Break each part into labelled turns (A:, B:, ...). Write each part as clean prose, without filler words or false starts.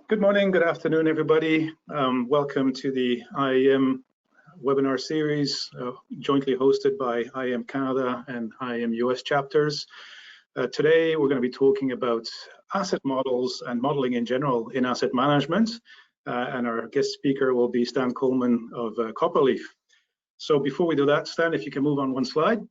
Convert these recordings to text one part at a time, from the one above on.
A: Good morning, good afternoon, everybody. Welcome to the IAM webinar series, jointly hosted by IAM Canada and IAM US chapters. Today, we're going to be talking about asset models and modeling in general in asset management. And our guest speaker will be Stan Coleman of Copperleaf. So before we do that, Stan, if you can move on one slide.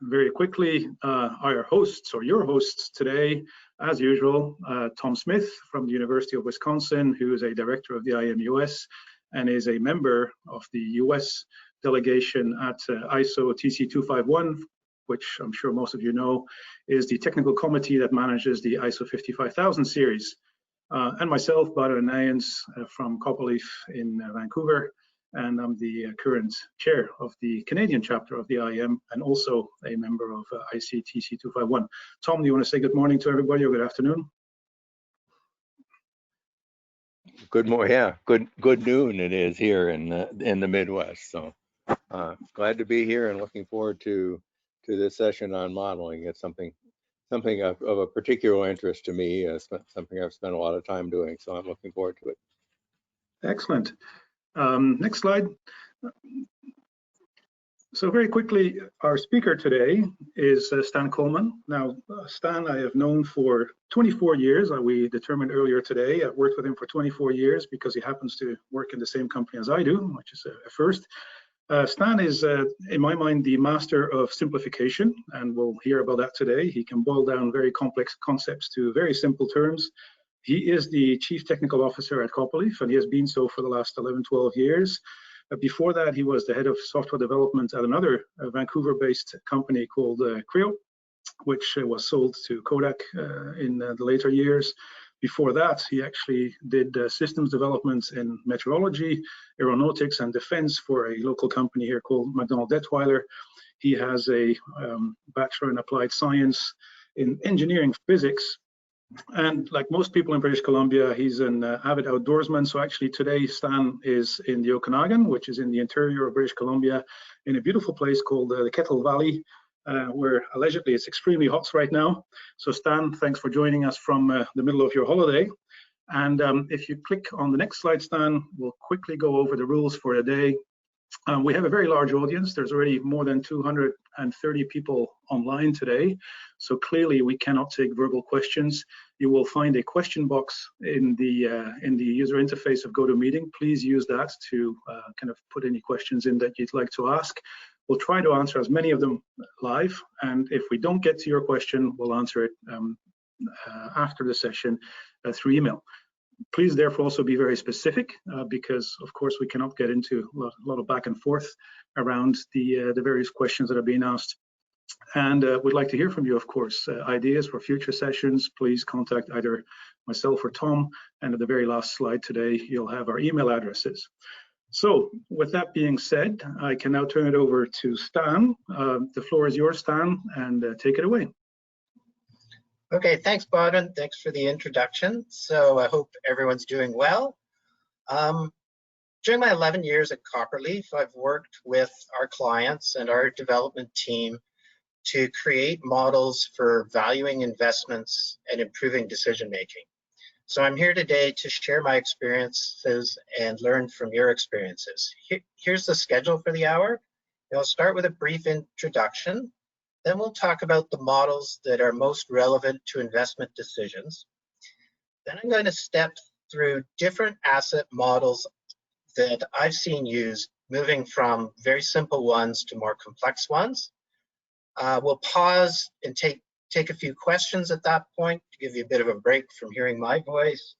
A: Very quickly, our hosts, or your hosts today, as usual, Tom Smith from the University of Wisconsin, who is a director of the IAM US and is a member of the US delegation at ISO TC251, which I'm sure most of you know is the technical committee that manages the ISO 55000 series. And myself, Badr Nayans from Copperleaf in Vancouver, and I'm the current chair of the Canadian chapter of the IAM and also a member of ICTC 251. Tom, do you want to say good morning to everybody, or good afternoon?
B: Good morning, yeah, good noon it is here in the Midwest. So glad to be here and looking forward to this session on modeling. It's something of a particular interest to me, something I've spent a lot of time doing, so I'm looking forward to it.
A: Excellent. Next slide. So very quickly, our speaker today is Stan Coleman. Now, Stan I have known for 24 years. We determined earlier today. I've worked with him for 24 years because he happens to work in the same company as I do, which is a first. Stan is, in my mind, the master of simplification, and we'll hear about that today. He can boil down very complex concepts to very simple terms. He is the Chief Technical Officer at Copperleaf, and he has been so for the last 11, 12 years. Before that, he was the head of software development at another Vancouver-based company called Creo, which was sold to Kodak in the later years. Before that, he actually did systems development in meteorology, aeronautics, and defense for a local company here called McDonnell Detweiler. He has a Bachelor in Applied Science in Engineering Physics. And like most people in British Columbia, he's an avid outdoorsman. So actually today, Stan is in the Okanagan, which is in the interior of British Columbia, in a beautiful place called the Kettle Valley, where allegedly it's extremely hot right now. So Stan, thanks for joining us from the middle of your holiday. And if you click on the next slide, Stan, we'll quickly go over the rules for the day. We have a very large audience. There's already more than 230 people online today. So clearly we cannot take verbal questions. You will find a question box in the user interface of GoToMeeting. Please use that to kind of put any questions in that you'd like to ask. We'll try to answer as many of them live. And if we don't get to your question, we'll answer it after the session through email. Please therefore also be very specific because of course we cannot get into a lot of back and forth around the various questions that are being asked. And we'd like to hear from you, of course. Ideas for future sessions, please contact either myself or Tom. And at the very last slide today, you'll have our email addresses. So with that being said, I can now turn it over to Stan. The floor is yours, Stan, and take it away.
C: Okay, thanks, Badr. Thanks for the introduction. So I hope everyone's doing well. During my 11 years at Copperleaf, I've worked with our clients and our development team to create models for valuing investments and improving decision-making. So I'm here today to share my experiences and learn from your experiences. Here's the schedule for the hour. I'll start with a brief introduction. Then we'll talk about the models that are most relevant to investment decisions. Then I'm going to step through different asset models that I've seen used, moving from very simple ones to more complex ones. We'll pause and take a few questions at that point to give you a bit of a break from hearing my voice.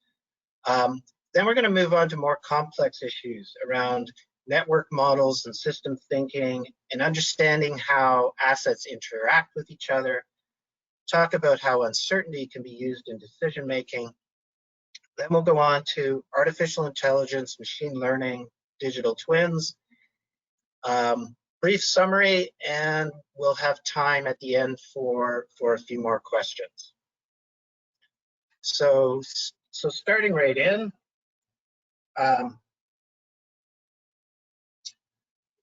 C: Then we're going to move on to more complex issues around network models and system thinking and understanding how assets interact with each other, talk about how uncertainty can be used in decision making. Then we'll go on to artificial intelligence, machine learning, digital twins, brief summary, and we'll have time at the end for a few more questions. So starting right in,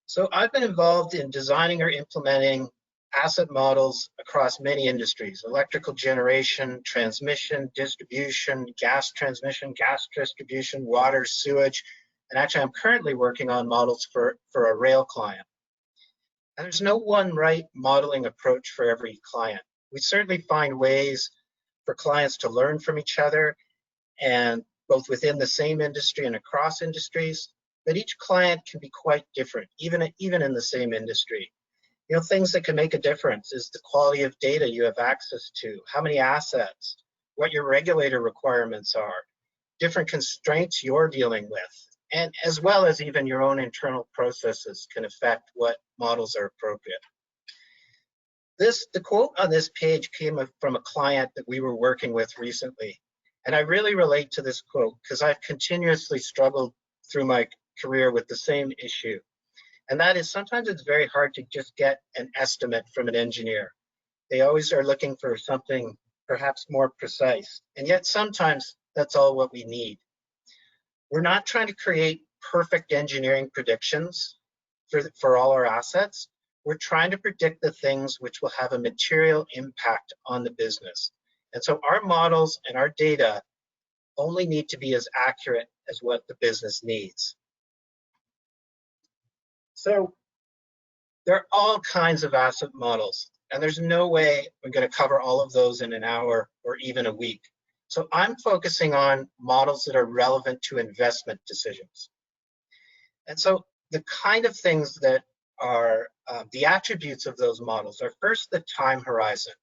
C: so I've been involved in designing or implementing asset models across many industries: electrical generation, transmission, distribution, gas transmission, gas distribution, water, sewage. And actually, I'm currently working on models for a rail client. And there's no one right modeling approach for every client. We certainly find ways for clients to learn from each other, and both within the same industry and across industries, but each client can be quite different, even in the same industry. You know, things that can make a difference is the quality of data you have access to, how many assets, what your regulator requirements are, different constraints you're dealing with, and as well as even your own internal processes can affect what models are appropriate. The quote on this page came from a client that we were working with recently. And I really relate to this quote because I've continuously struggled through my career with the same issue. And that is, sometimes it's very hard to just get an estimate from an engineer. They always are looking for something perhaps more precise. And yet sometimes that's all what we need. We're not trying to create perfect engineering predictions for all our assets. We're trying to predict the things which will have a material impact on the business. And so our models and our data only need to be as accurate as what the business needs. So there are all kinds of asset models, and there's no way we're going to cover all of those in an hour or even a week. So I'm focusing on models that are relevant to investment decisions. And so the kind of things that are the attributes of those models are, first, the time horizon.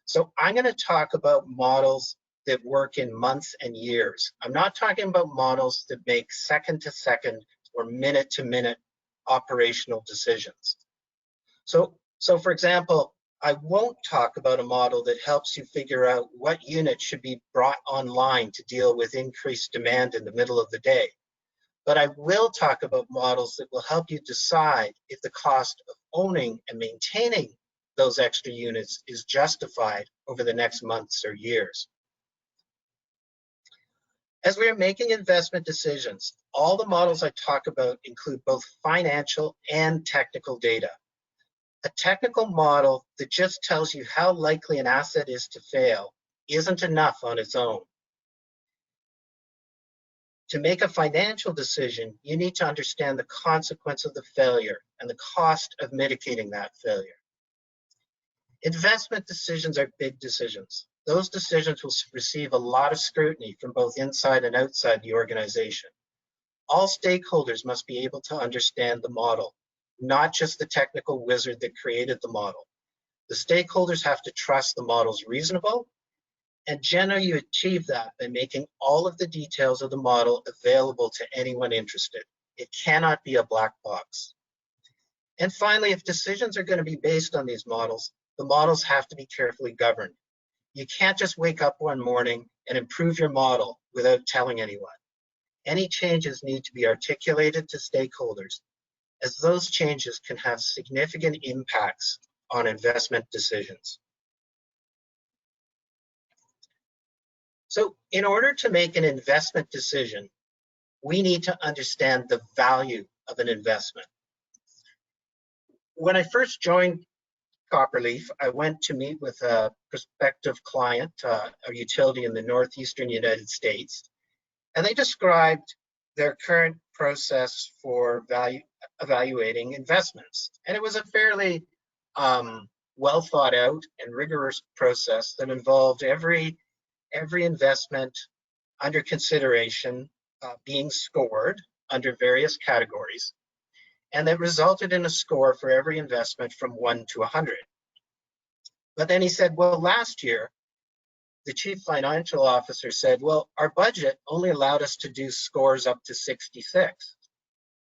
C: So I'm going to talk about models that work in months and years. I'm not talking about models that make second-to-second or minute-to-minute operational decisions. So for example, I won't talk about a model that helps you figure out what unit should be brought online to deal with increased demand in the middle of the day. But I will talk about models that will help you decide if the cost of owning and maintaining those extra units is justified over the next months or years. As we are making investment decisions, all the models I talk about include both financial and technical data. A technical model that just tells you how likely an asset is to fail isn't enough on its own. To make a financial decision, you need to understand the consequence of the failure and the cost of mitigating that failure. Investment decisions are big decisions. Those decisions will receive a lot of scrutiny from both inside and outside the organization. All stakeholders must be able to understand the model, not just the technical wizard that created the model. The stakeholders have to trust the model's reasonable, and generally you achieve that by making all of the details of the model available to anyone interested. It cannot be a black box. And finally, if decisions are going to be based on these models, the models have to be carefully governed. You can't just wake up one morning and improve your model without telling anyone. Any changes need to be articulated to stakeholders, as those changes can have significant impacts on investment decisions. So in order to make an investment decision, we need to understand the value of an investment. When I first joined Copperleaf, I went to meet with a prospective client, a utility in the northeastern United States, and they described their current process for evaluating investments. And it was a fairly well thought out and rigorous process that involved every investment under consideration being scored under various categories, and that resulted in a score for every investment from 1 to 100. But then he said, well, last year, the chief financial officer said, well, our budget only allowed us to do scores up to 66.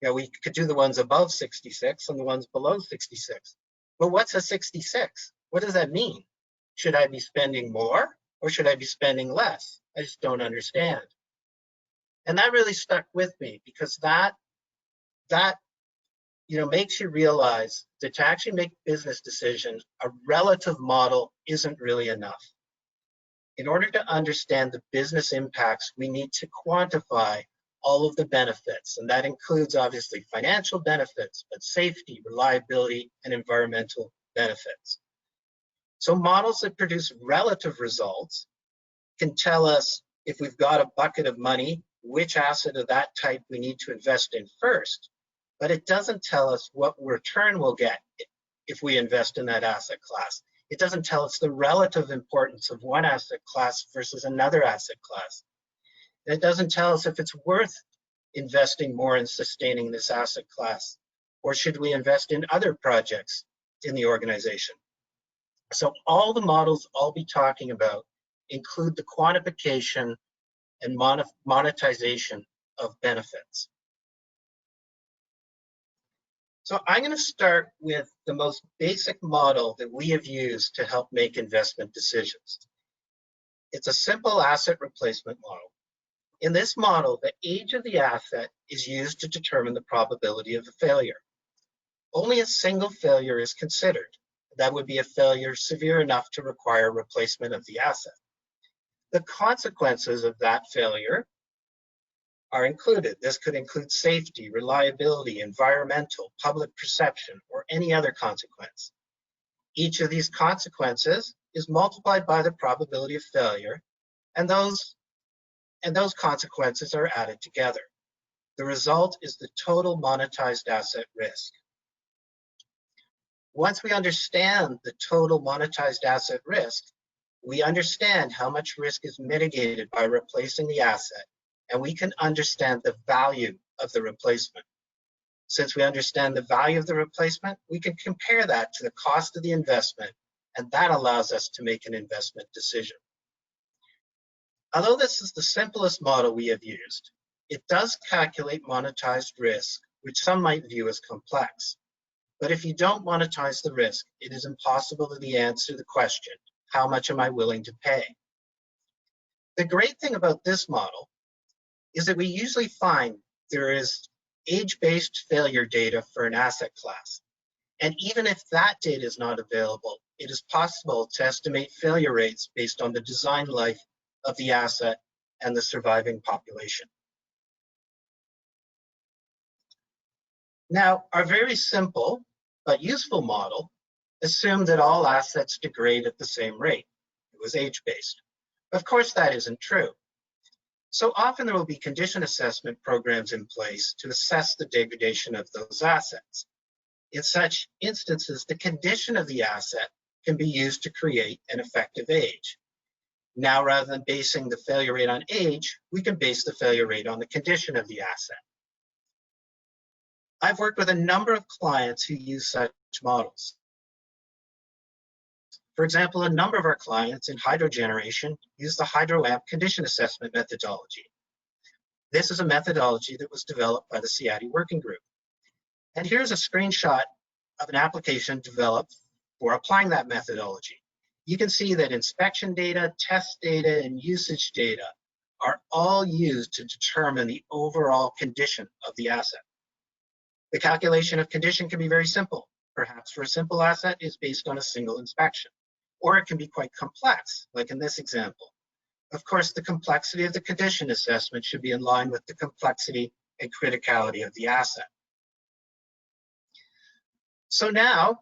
C: You know, we could do the ones above 66 and the ones below 66. But what's a 66? What does that mean? Should I be spending more or should I be spending less? I just don't understand. And that really stuck with me, because that makes you realize that to actually make business decisions, a relative model isn't really enough. In order to understand the business impacts, we need to quantify all of the benefits, and that includes obviously financial benefits, but safety, reliability, and environmental benefits. So models that produce relative results can tell us if we've got a bucket of money, which asset of that type we need to invest in first, but it doesn't tell us what return we'll get if we invest in that asset class. It doesn't tell us the relative importance of one asset class versus another asset class. It doesn't tell us if it's worth investing more in sustaining this asset class, or should we invest in other projects in the organization. So all the models I'll be talking about include the quantification and monetization of benefits. So I'm going to start with the most basic model that we have used to help make investment decisions. It's a simple asset replacement model. In this model, the age of the asset is used to determine the probability of a failure. Only a single failure is considered. That would be a failure severe enough to require replacement of the asset. The consequences of that failure are included. This could include safety, reliability, environmental, public perception, or any other consequence. Each of these consequences is multiplied by the probability of failure, and those consequences are added together. The result is the total monetized asset risk. Once we understand the total monetized asset risk, we understand how much risk is mitigated by replacing the asset, and we can understand the value of the replacement. Since we understand the value of the replacement, we can compare that to the cost of the investment, and that allows us to make an investment decision. Although this is the simplest model we have used, it does calculate monetized risk, which some might view as complex. But if you don't monetize the risk, it is impossible to answer the question, how much am I willing to pay? The great thing about this model is that we usually find there is age-based failure data for an asset class. And even if that data is not available, it is possible to estimate failure rates based on the design life of the asset and the surviving population. Now, our very simple but useful model assumed that all assets degrade at the same rate. It was age-based. Of course, that isn't true. So often there will be condition assessment programs in place to assess the degradation of those assets. In such instances, the condition of the asset can be used to create an effective age. Now, rather than basing the failure rate on age, we can base the failure rate on the condition of the asset. I've worked with a number of clients who use such models. For example, a number of our clients in hydro generation use the HydroAMP condition assessment methodology. This is a methodology that was developed by the CIADI working group. And here's a screenshot of an application developed for applying that methodology. You can see that inspection data, test data, and usage data are all used to determine the overall condition of the asset. The calculation of condition can be very simple. Perhaps for a simple asset is based on a single inspection, or it can be quite complex, like in this example. Of course, the complexity of the condition assessment should be in line with the complexity and criticality of the asset. So now,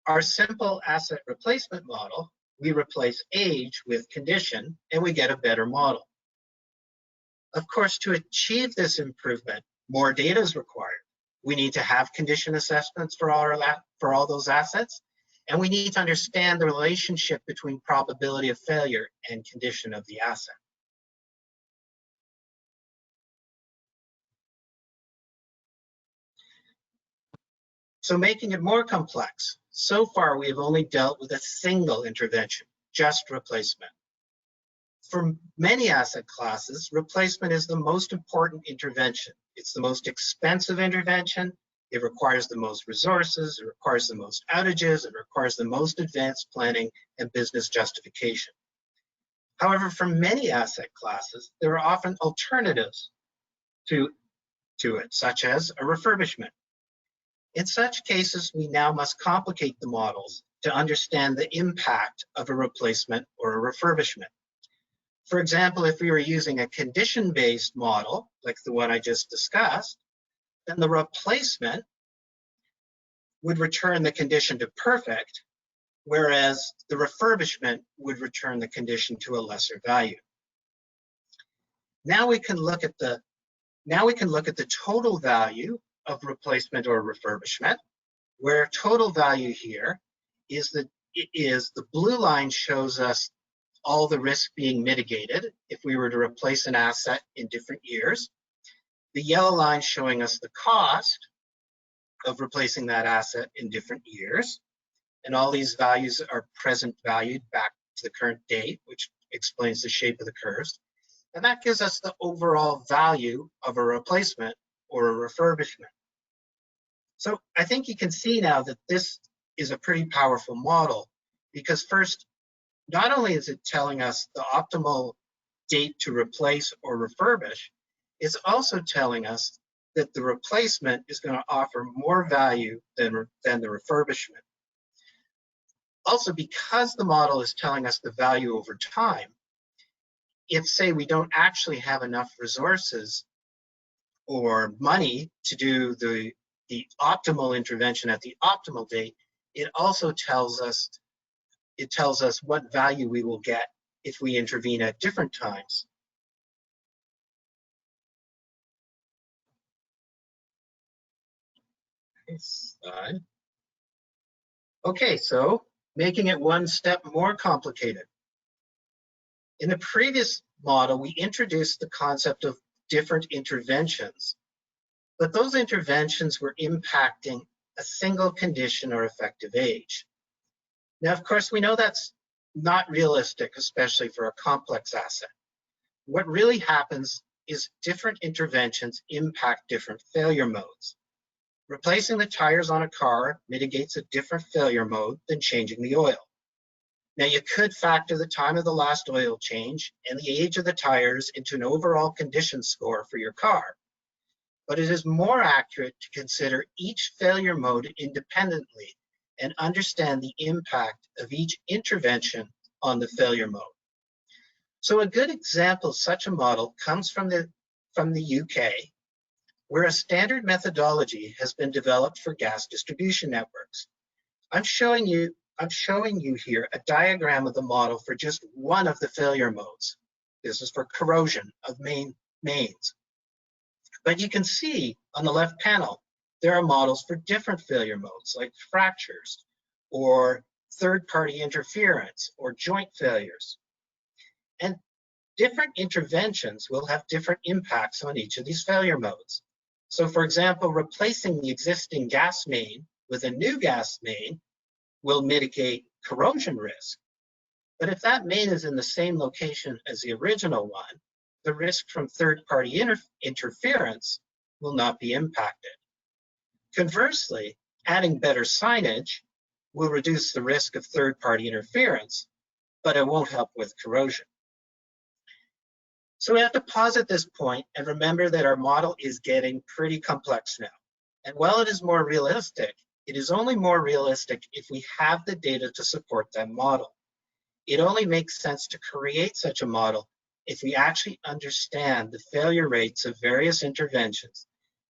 C: our simple asset replacement model, we replace age with condition, and we get a better model. Of course, to achieve this improvement, more data is required. We need to have condition assessments for all those assets, and we need to understand the relationship between probability of failure and condition of the asset. So making it more complex, so far we have only dealt with a single intervention, just replacement. For many asset classes, replacement is the most important intervention. It's the most expensive intervention. It requires the most resources. It requires the most outages. It requires the most advanced planning and business justification. However, for many asset classes, there are often alternatives to it, such as a refurbishment. In such cases, we now must complicate the models to understand the impact of a replacement or a refurbishment. For example, if we were using a condition-based model, like the one I just discussed, then the replacement would return the condition to perfect, whereas the refurbishment would return the condition to a lesser value. Now we can look at the total value of replacement or refurbishment, where total value here is the blue line shows us all the risk being mitigated if we were to replace an asset in different years. The yellow line showing us the cost of replacing that asset in different years. And all these values are present valued back to the current date, which explains the shape of the curves. And that gives us the overall value of a replacement or a refurbishment. So I think you can see now that this is a pretty powerful model, because first, not only is it telling us the optimal date to replace or refurbish, it's also telling us that the replacement is going to offer more value than the refurbishment. Also, because the model is telling us the value over time, if, say, we don't actually have enough resources or money to do the optimal intervention at the optimal date, it also tells us what value we will get if we intervene at different times. Okay, so making it one step more complicated. In the previous model, we introduced the concept of different interventions, but those interventions were impacting a single condition or effective age. Now, of course, we know that's not realistic, especially for a complex asset. What really happens is different interventions impact different failure modes. Replacing the tires on a car mitigates a different failure mode than changing the oil. Now, you could factor the time of the last oil change and the age of the tires into an overall condition score for your car, but it is more accurate to consider each failure mode independently and understand the impact of each intervention on the failure mode. So a good example of such a model comes from the UK, where a standard methodology has been developed for gas distribution networks. I'm showing you here a diagram of the model for just one of the failure modes. This is for corrosion of mains. But you can see on the left panel, there are models for different failure modes like fractures or third-party interference or joint failures. And different interventions will have different impacts on each of these failure modes. So for example, replacing the existing gas main with a new gas main will mitigate corrosion risk. But if that main is in the same location as the original one, the risk from third-party interference will not be impacted. Conversely, adding better signage will reduce the risk of third-party interference, but it won't help with corrosion. So we have to pause at this point and remember that our model is getting pretty complex now. And while it is more realistic, it is only more realistic if we have the data to support that model. It only makes sense to create such a model if we actually understand the failure rates of various interventions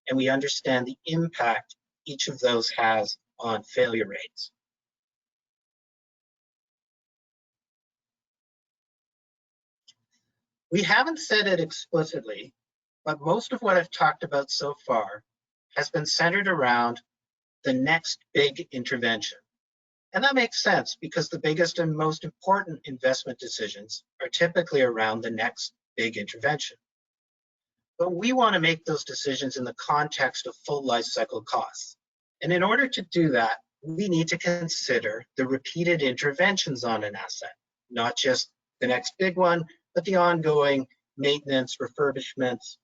C: and we understand the impact each of those has on failure rates. We haven't said it explicitly, but most of what I've talked about so far has been centered around the next big intervention. And that makes sense because the biggest and most important investment decisions are typically around the next big intervention. But we want to make those decisions in the context of full life cycle costs. And in order to do that, we need to consider the repeated interventions on an asset, not just the next big one, but the ongoing maintenance, refurbishments.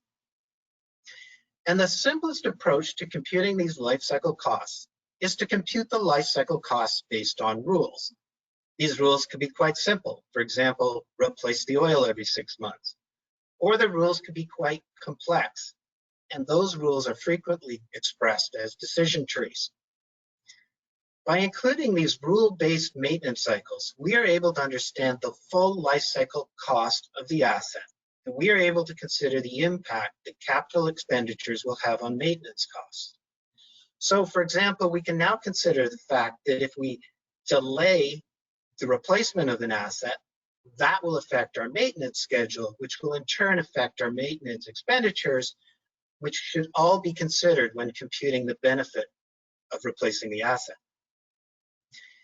C: And the simplest approach to computing these life cycle costs is to compute the life cycle costs based on rules. These rules could be quite simple. For example, replace the oil every 6 months. Or the rules could be quite complex, and those rules are frequently expressed as decision trees. By including these rule-based maintenance cycles, we are able to understand the full life cycle cost of the asset, and we are able to consider the impact that capital expenditures will have on maintenance costs. So, for example, we can now consider the fact that if we delay the replacement of an asset, that will affect our maintenance schedule, which will in turn affect our maintenance expenditures, which should all be considered when computing the benefit of replacing the asset.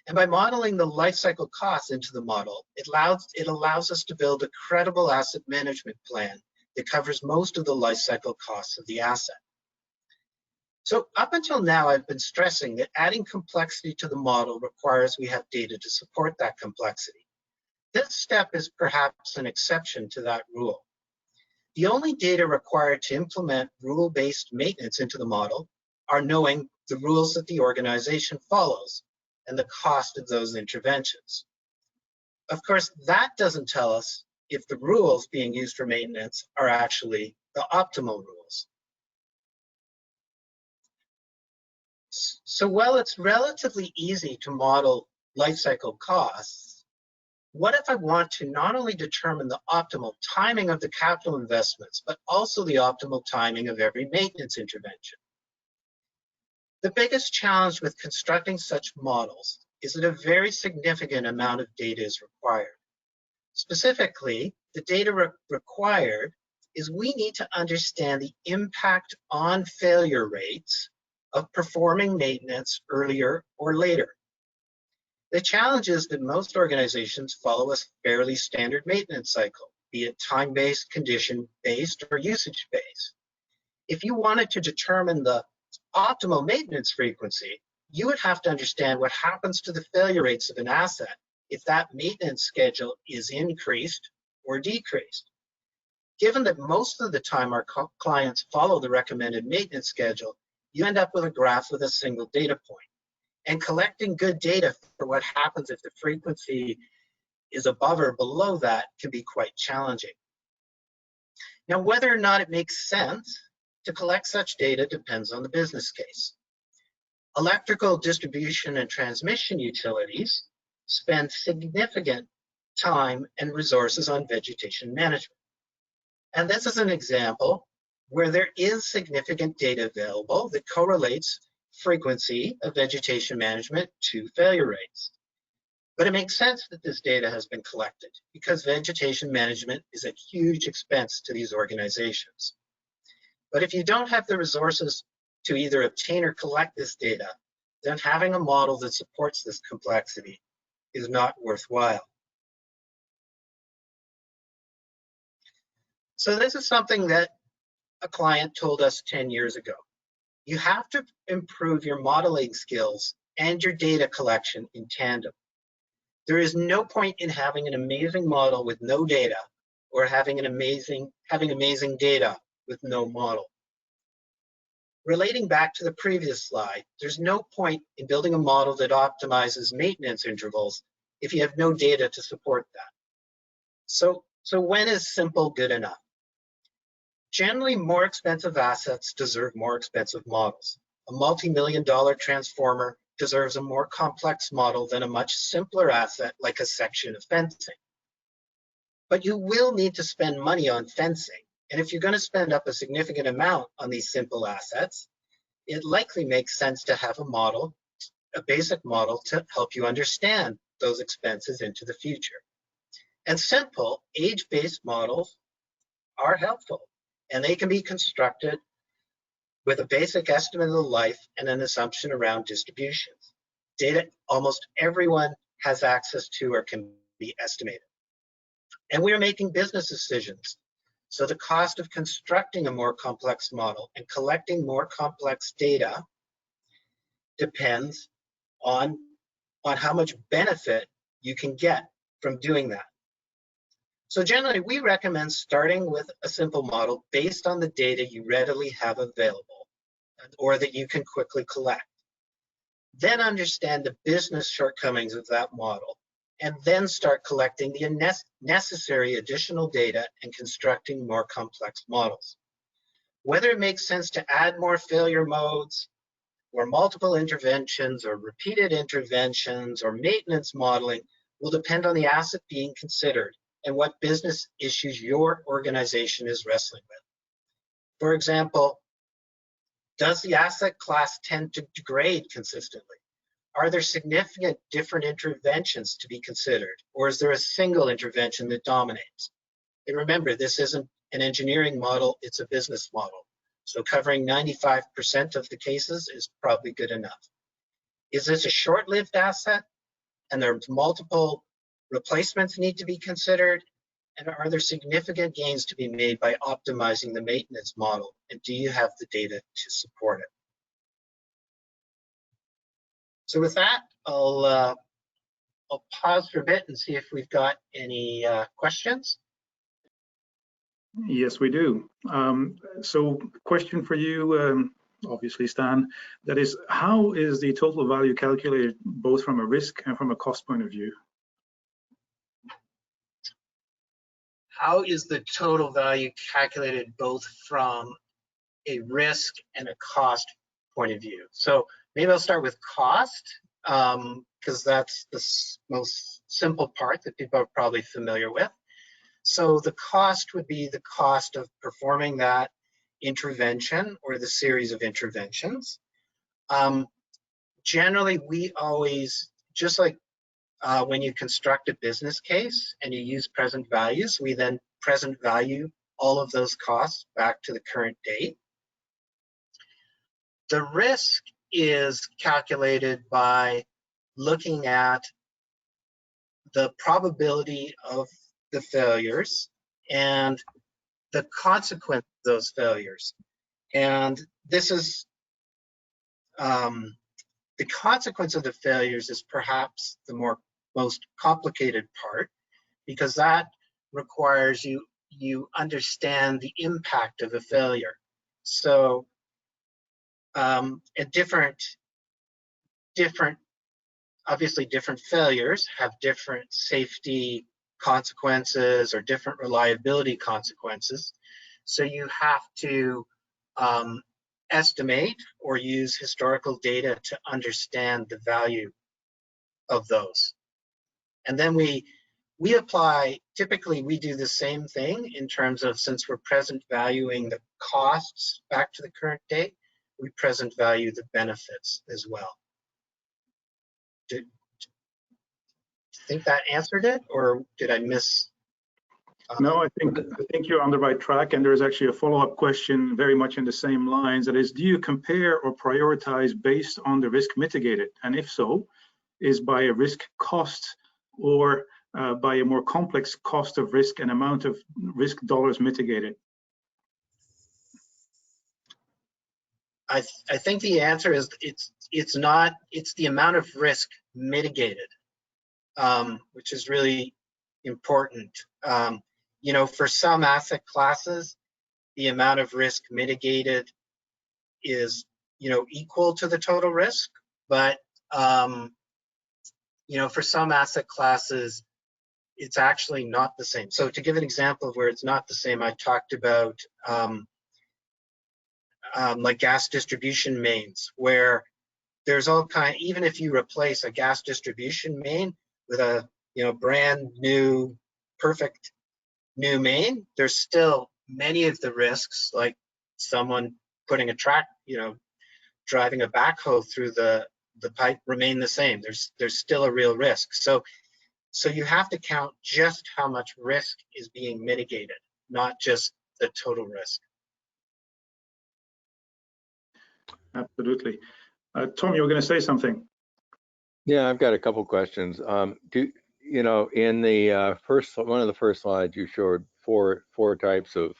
C: And by modeling the lifecycle costs into the model, it allows us to build a credible asset management plan that covers most of the lifecycle costs of the asset. So up until now, I've been stressing that adding complexity to the model requires we have data to support that complexity. This step is perhaps an exception to that rule. The only data required to implement rule-based maintenance into the model are knowing the rules that the organization follows and the cost of those interventions. Of course, that doesn't tell us if the rules being used for maintenance are actually the optimal rules. So while it's relatively easy to model lifecycle costs, what if I want to not only determine the optimal timing of the capital investments, but also the optimal timing of every maintenance intervention? The biggest challenge with constructing such models is that a very significant amount of data is required. Specifically, the data required is we need to understand the impact on failure rates of performing maintenance earlier or later. The challenge is that most organizations follow a fairly standard maintenance cycle, be it time-based, condition-based, or usage-based. If you wanted to determine the optimal maintenance frequency, you would have to understand what happens to the failure rates of an asset if that maintenance schedule is increased or decreased. Given that most of the time our clients follow the recommended maintenance schedule, you end up with a graph with a single data point. And collecting good data for what happens if the frequency is above or below that can be quite challenging. Now, whether or not it makes sense to collect such data depends on the business case. Electrical distribution and transmission utilities spend significant time and resources on vegetation management. And this is an example where there is significant data available that correlates frequency of vegetation management to failure rates. But it makes sense that this data has been collected because vegetation management is a huge expense to these organizations. But if you don't have the resources to either obtain or collect this data, then having a model that supports this complexity is not worthwhile. So this is something that a client told us 10 years ago. You have to improve your modeling skills and your data collection in tandem. There is no point in having an amazing model with no data or having amazing data with no model. Relating back to the previous slide, there's no point in building a model that optimizes maintenance intervals if you have no data to support that. So when is simple good enough? Generally, more expensive assets deserve more expensive models. A multi-million-dollar transformer deserves a more complex model than a much simpler asset like a section of fencing. But you will need to spend money on fencing. And if you're going to spend up a significant amount on these simple assets, it likely makes sense to have a model, a basic model, to help you understand those expenses into the future. And simple, age-based models are helpful, and they can be constructed with a basic estimate of the life and an assumption around distributions. Data almost everyone has access to or can be estimated. And we are making business decisions. So the cost of constructing a more complex model and collecting more complex data depends on how much benefit you can get from doing that. So generally, we recommend starting with a simple model based on the data you readily have available or that you can quickly collect. Then understand the business shortcomings of that model, and then start collecting the necessary additional data and constructing more complex models. Whether it makes sense to add more failure modes, or multiple interventions, or repeated interventions, or maintenance modeling will depend on the asset being considered and what business issues your organization is wrestling with. For example, does the asset class tend to degrade consistently? are there significant different interventions to be considered, or is there a single intervention that dominates? And remember, this isn't an engineering model, it's a business model. So covering 95% of the cases is probably good enough. Is this a short-lived asset and there's multiple replacements need to be considered? And are there significant gains to be made by optimizing the maintenance model? And do you have the data to support it? So with that, I'll pause for a bit and see if we've got any questions.
A: Yes, we do. So question for you, obviously, Stan, that is, how is the total value calculated both from a risk and from a cost point of view?
C: How is the total value calculated both from a risk and a cost point of view? So maybe I'll start with cost, because that's the most simple part that people are probably familiar with. So the cost would be the cost of performing that intervention or the series of interventions. Generally, we always, just like when you construct a business case and you use present values, we then present value all of those costs back to the current date. The risk is calculated by looking at the probability of the failures and the consequence of those failures. And this is, the consequence of the failures is perhaps the most complicated part, because that requires you understand the impact of a failure. So obviously different failures have different safety consequences or different reliability consequences. So you have to estimate or use historical data to understand the value of those. And then we apply, typically we do the same thing in terms of, since we're present valuing the costs back to the current date, we present value the benefits as well. Do you think that answered it, or did I miss?
A: No, I think you're on the right track, and there's actually a follow-up question very much in the same lines. That is, do you compare or prioritize based on the risk mitigated? And if so, is by a risk cost or by a more complex cost of risk and amount of risk dollars mitigated?
C: I think the answer is it's not, it's the amount of risk mitigated, which is really important. You know, for some asset classes, the amount of risk mitigated is, you know, equal to the total risk, but you know, for some asset classes, it's actually not the same. So to give an example of where it's not the same, I talked about like gas distribution mains, where there's all kind, even if you replace a gas distribution main with a, you know, brand new, perfect new main, there's still many of the risks, like someone putting a track, you know, driving a backhoe through the pipe, remain the same. There's still a real risk. So you have to count just how much risk is being mitigated, not just the total risk.
A: Absolutely. Tom, you were going to say something.
B: Yeah, I've got a couple questions. You know, in the one of the first slides, you showed four types of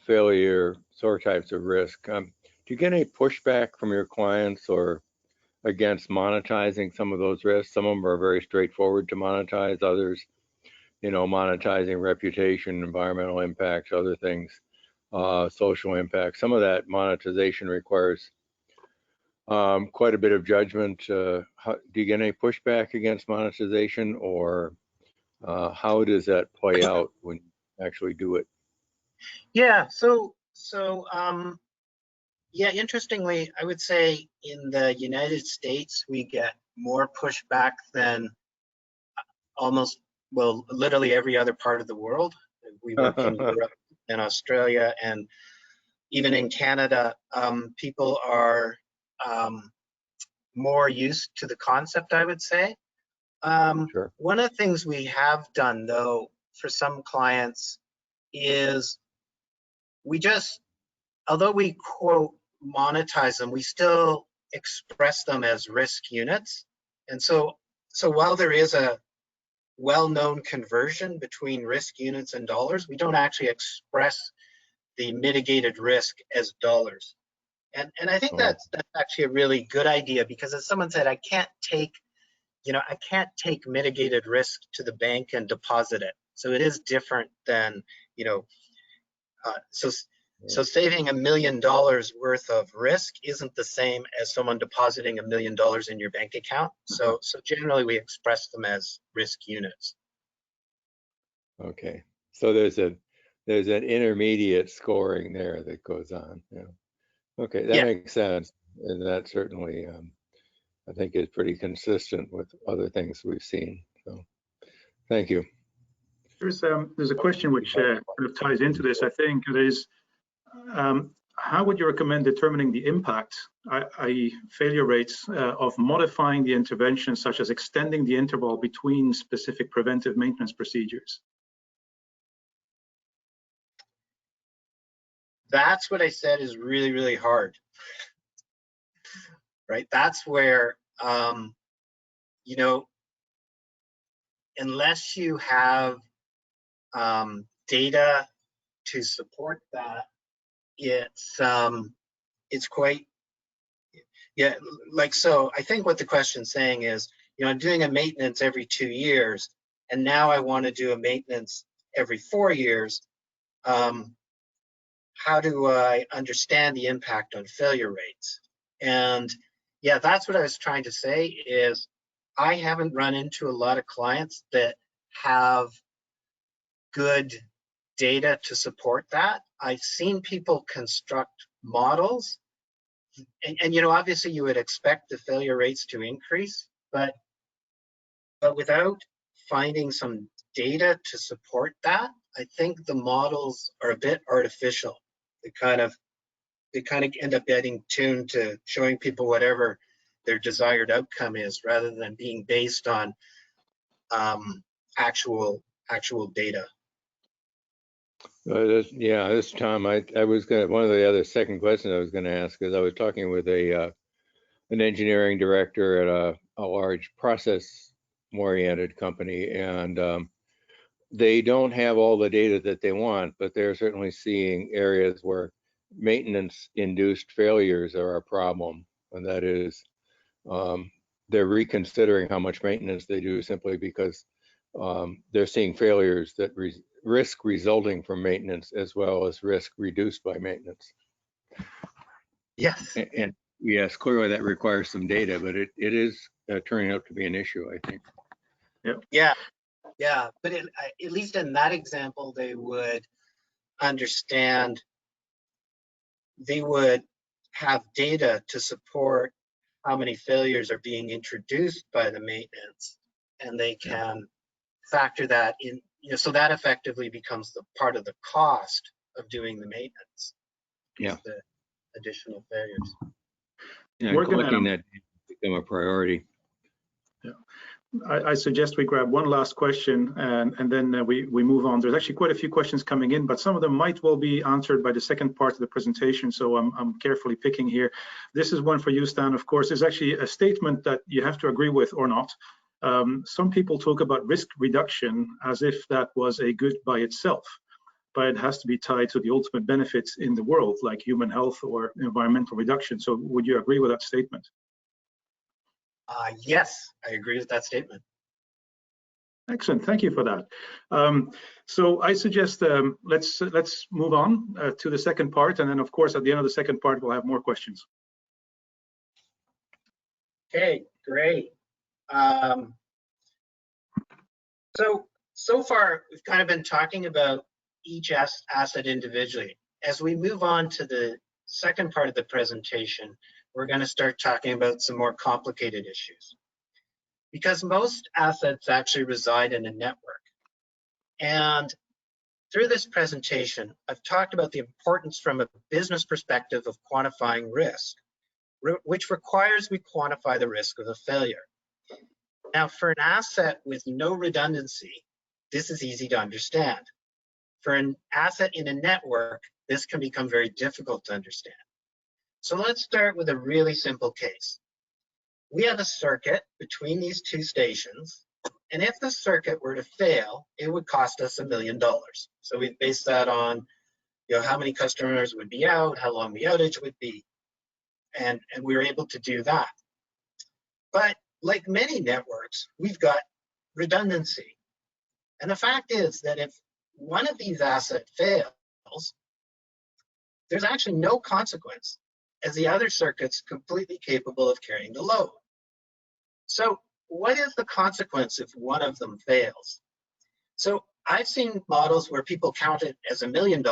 B: failure, four types of risk. Do you get any pushback from your clients or against monetizing some of those risks? Some of them are very straightforward to monetize. Others, you know, monetizing reputation, environmental impacts, other things, social impact. Some of that monetization requires quite a bit of judgment. Do you get any pushback against monetization, or how does that play out when you actually do it?
C: Yeah, yeah, interestingly, I would say in the United States, we get more pushback than almost, well, literally every other part of the world. We work in Europe and Australia, and even in Canada, people are more used to the concept, I would say.
B: Sure.
C: One of the things we have done, though, for some clients is we just, although we quote monetize them, we still express them as risk units. And so while there is a well-known conversion between risk units and dollars, we don't actually express the mitigated risk as dollars. And I think that's actually a really good idea, because as someone said, I can't take mitigated risk to the bank and deposit it. So it is different than, so saving $1 million worth of risk isn't the same as someone depositing $1 million in your bank account. So generally we express them as risk units.
B: Okay. So there's an intermediate scoring there that goes on. Yeah. Okay, that makes sense, and that certainly I think is pretty consistent with other things we've seen. So, thank you.
A: There's a question which sort of ties into this. I think it is, how would you recommend determining the impact, i.e. failure rates, of modifying the intervention, such as extending the interval between specific preventive maintenance procedures?
C: That's what I said is really, really hard, right? That's where, unless you have data to support that, it's quite, so I think what the question's saying is, I'm doing a maintenance every 2 years, and now I want to do a maintenance every 4 years. How do I understand the impact on failure rates? And yeah, that's what I was trying to say is I haven't run into a lot of clients that have good data to support that. I've seen people construct models, and obviously you would expect the failure rates to increase, but without finding some data to support that, I think the models are a bit artificial. They kind of end up getting tuned to showing people whatever their desired outcome is, rather than being based on actual data.
B: This Tom. I was going to, one of the other second questions I was going to ask is I was talking with an engineering director at a large process-oriented company, and they don't have all the data that they want, but they're certainly seeing areas where maintenance-induced failures are a problem, and that is they're reconsidering how much maintenance they do simply because they're seeing failures that risk resulting from maintenance as well as risk reduced by maintenance.
C: Yes.
B: And yes, clearly that requires some data, but it is turning out to be an issue, I think.
C: Yeah, but at least in that example, they would understand, they would have data to support how many failures are being introduced by the maintenance, and they can factor that in, so that effectively becomes the part of the cost of doing the maintenance.
B: Yeah.
C: The additional failures.
B: Yeah, collecting that become a priority.
A: Yeah. I suggest we grab one last question and then we move on. There's actually quite a few questions coming in, but some of them might well be answered by the second part of the presentation, so I'm carefully picking here. This is one for you, Stan, of course. It's actually a statement that you have to agree with or not. Some people talk about risk reduction as if that was a good by itself, but it has to be tied to the ultimate benefits in the world, like human health or environmental reduction. So would you agree with that statement?
C: Yes, I agree with that statement.
A: Excellent, thank you for that. So I suggest let's move on to the second part, and then of course at the end of the second part we'll have more questions.
C: Okay, great. So far we've kind of been talking about each asset individually. As we move on to the second part of the presentation, we're going to start talking about some more complicated issues, because most assets actually reside in a network. And through this presentation, I've talked about the importance from a business perspective of quantifying risk. which requires we quantify the risk of a failure. Now, for an asset with no redundancy, this is easy to understand. For an asset in a network, this can become very difficult to understand. So let's start with a really simple case. We have a circuit between these two stations, and if the circuit were to fail, it would cost us $1 million. So we based that on, how many customers would be out, how long the outage would be, and we were able to do that. But like many networks, we've got redundancy. And the fact is that if one of these assets fails, there's actually no consequence, as the other circuit's completely capable of carrying the load. So what is the consequence if one of them fails? So I've seen models where people count it as $1 million,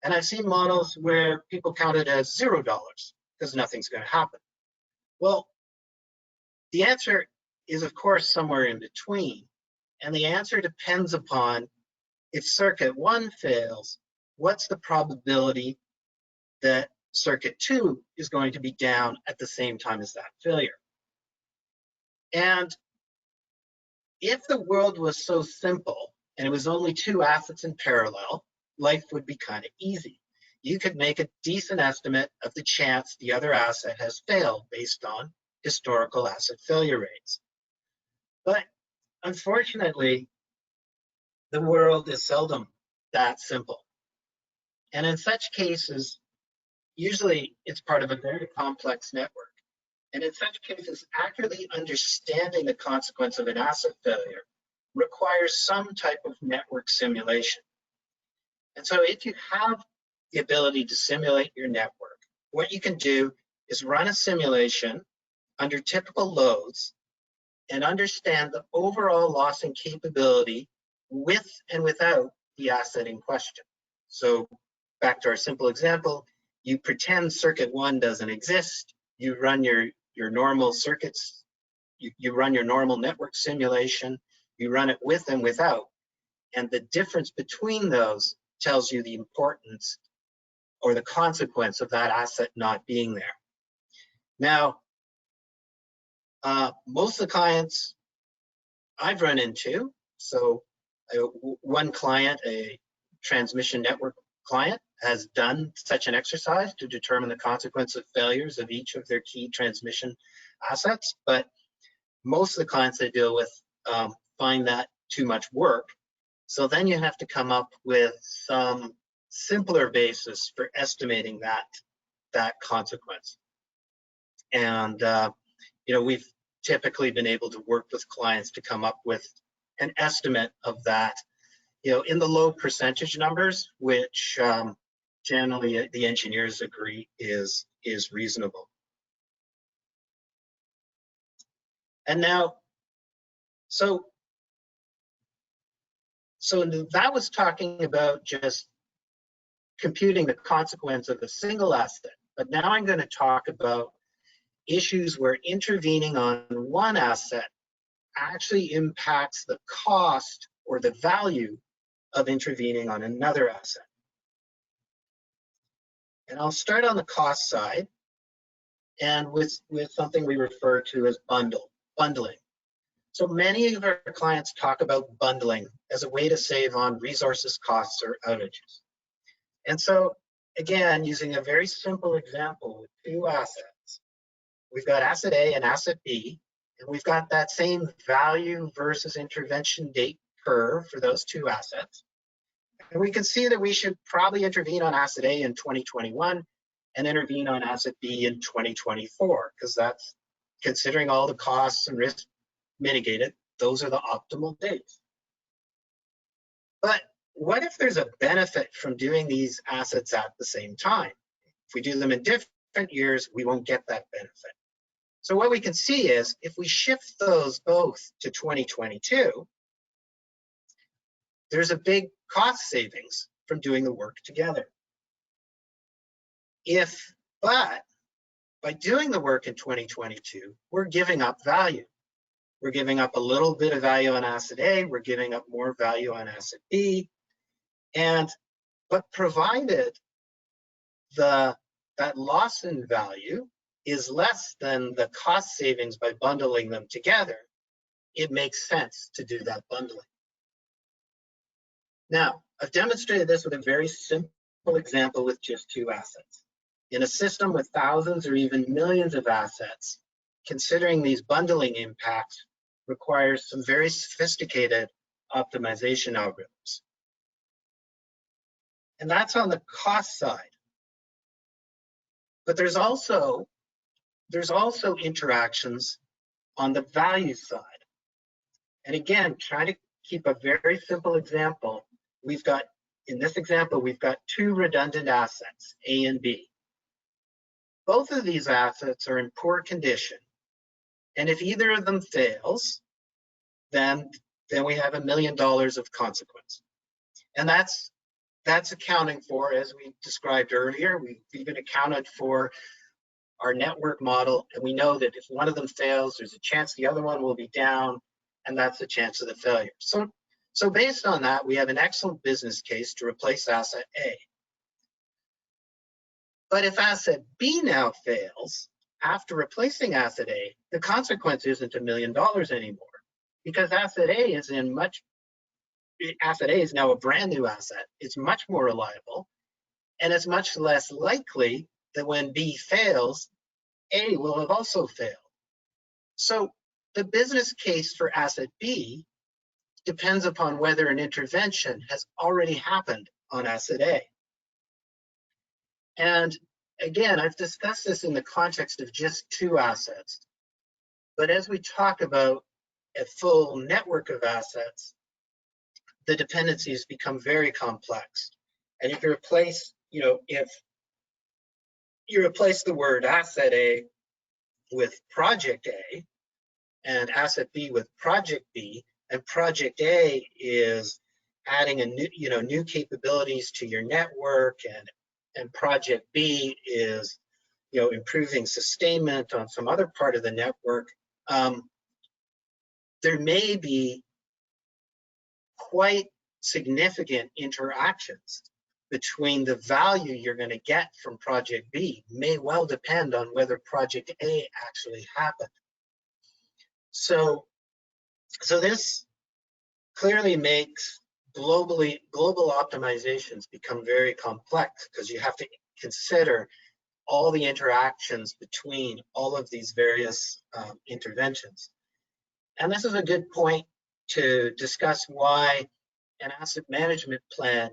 C: and I've seen models where people count it as $0 because nothing's going to happen. Well, the answer is, of course, somewhere in between. And the answer depends upon, if circuit 1 fails, what's the probability that circuit 2 is going to be down at the same time as that failure? And if the world was so simple and it was only 2 assets in parallel, life would be kind of easy. You could make a decent estimate of the chance the other asset has failed based on historical asset failure rates. But unfortunately, the world is seldom that simple. And in such cases, usually it's part of a very complex network. And in such cases, accurately understanding the consequence of an asset failure requires some type of network simulation. And so if you have the ability to simulate your network, what you can do is run a simulation under typical loads and understand the overall lossing capability with and without the asset in question. So back to our simple example, you pretend circuit 1 doesn't exist, you run your normal circuits, you run your normal network simulation, you run it with and without, and the difference between those tells you the importance or the consequence of that asset not being there. Now, most of the clients I've run into, so one client, a transmission network client, has done such an exercise to determine the consequence of failures of each of their key transmission assets, but most of the clients they deal with find that too much work. So then you have to come up with some simpler basis for estimating that consequence. And we've typically been able to work with clients to come up with an estimate of that, in the low percentage numbers, which generally the engineers agree is reasonable. And now, so that was talking about just computing the consequence of a single asset. But now I'm going to talk about issues where intervening on one asset actually impacts the cost or the value of intervening on another asset. And I'll start on the cost side and with something we refer to as bundling. So many of our clients talk about bundling as a way to save on resources, costs, or outages. And so again, using a very simple example with 2 assets, we've got asset A and asset B, and we've got that same value versus intervention date curve for those 2 assets. And we can see that we should probably intervene on asset A in 2021 and intervene on asset B in 2024, because that's, considering all the costs and risks mitigated, those are the optimal dates. But what if there's a benefit from doing these assets at the same time? If we do them in different years, we won't get that benefit. So what we can see is if we shift those both to 2022, there's a big cost savings from doing the work together. But by doing the work in 2022, we're giving up value. We're giving up a little bit of value on asset A, we're giving up more value on asset B, but provided the that loss in value is less than the cost savings by bundling them together, it makes sense to do that bundling. Now, I've demonstrated this with a very simple example with just 2 assets. In a system with thousands or even millions of assets, considering these bundling impacts requires some very sophisticated optimization algorithms. And that's on the cost side. But there's also interactions on the value side. And again, try to keep a very simple example. In this example, we've got 2 redundant assets, A and B. Both of these assets are in poor condition. And if either of them fails, then we have $1 million of consequence. And that's accounting for, as we described earlier, we've even accounted for our network model, and we know that if one of them fails, there's a chance the other one will be down, and that's the chance of the failure. So based on that, we have an excellent business case to replace asset A. But if asset B now fails, after replacing asset A, the consequence isn't $1 million anymore, because asset A is now a brand new asset. It's much more reliable, and it's much less likely that when B fails, A will have also failed. So the business case for asset B depends upon whether an intervention has already happened on asset A. And again, I've discussed this in the context of just 2 assets, but as we talk about a full network of assets, the dependencies become very complex. And if you replace, if you replace the word asset A with project A and asset B with project B, and project A is adding a new capabilities to your network, and project B is improving sustainment on some other part of the network, there may be quite significant interactions between the value you're going to get from project B may well depend on whether project A actually happened. So this clearly makes global optimizations become very complex, because you have to consider all the interactions between all of these various interventions. And this is a good point to discuss why an asset management plan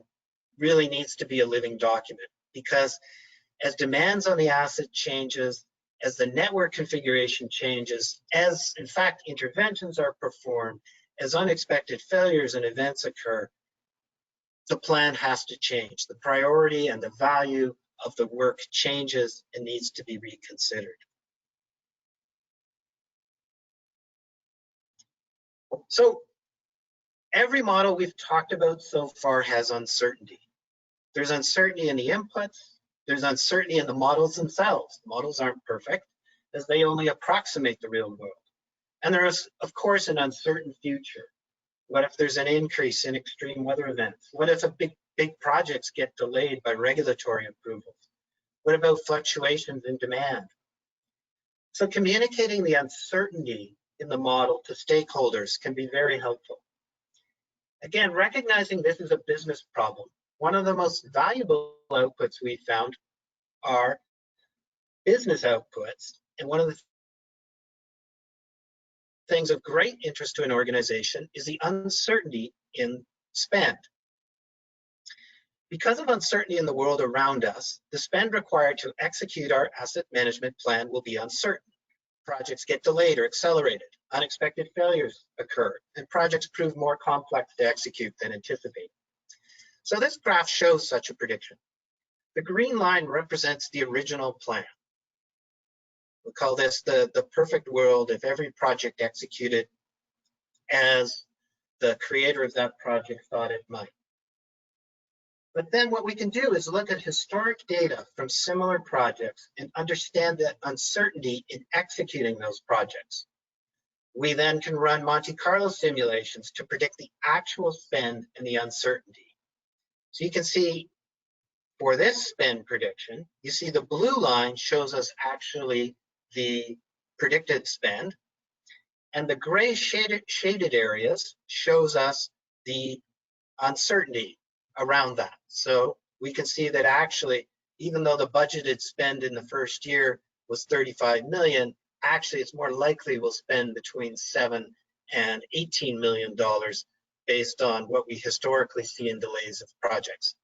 C: really needs to be a living document, because as demands on the asset changes, as the network configuration changes, as in fact interventions are performed, as unexpected failures and events occur, the plan has to change. The priority and the value of the work changes and needs to be reconsidered. So every model we've talked about so far has uncertainty. There's uncertainty in the inputs. There's uncertainty in the models themselves. Models aren't perfect, as they only approximate the real world. And there is, of course, an uncertain future. What if there's an increase in extreme weather events? What if big projects get delayed by regulatory approvals? What about fluctuations in demand? So communicating the uncertainty in the model to stakeholders can be very helpful. Again, recognizing this is a business problem, one of the most valuable outputs we found are business outputs. And one of the things of great interest to an organization is the uncertainty in spend. Because of uncertainty in the world around us, the spend required to execute our asset management plan will be uncertain. Projects get delayed or accelerated, unexpected failures occur, and projects prove more complex to execute than anticipated. So this graph shows such a prediction. The green line represents the original plan. We'll call this the perfect world if every project executed as the creator of that project thought it might. But then what we can do is look at historic data from similar projects and understand the uncertainty in executing those projects. We then can run Monte Carlo simulations to predict the actual spend and the uncertainty. So you can see For this spend prediction, you see the blue line shows us actually the predicted spend, and the gray shaded areas shows us the uncertainty around that. So we can see that actually, even though the budgeted spend in the first year was 35 million, actually it's more likely we'll spend between $7 and $18 million based on what we historically see in delays of projects.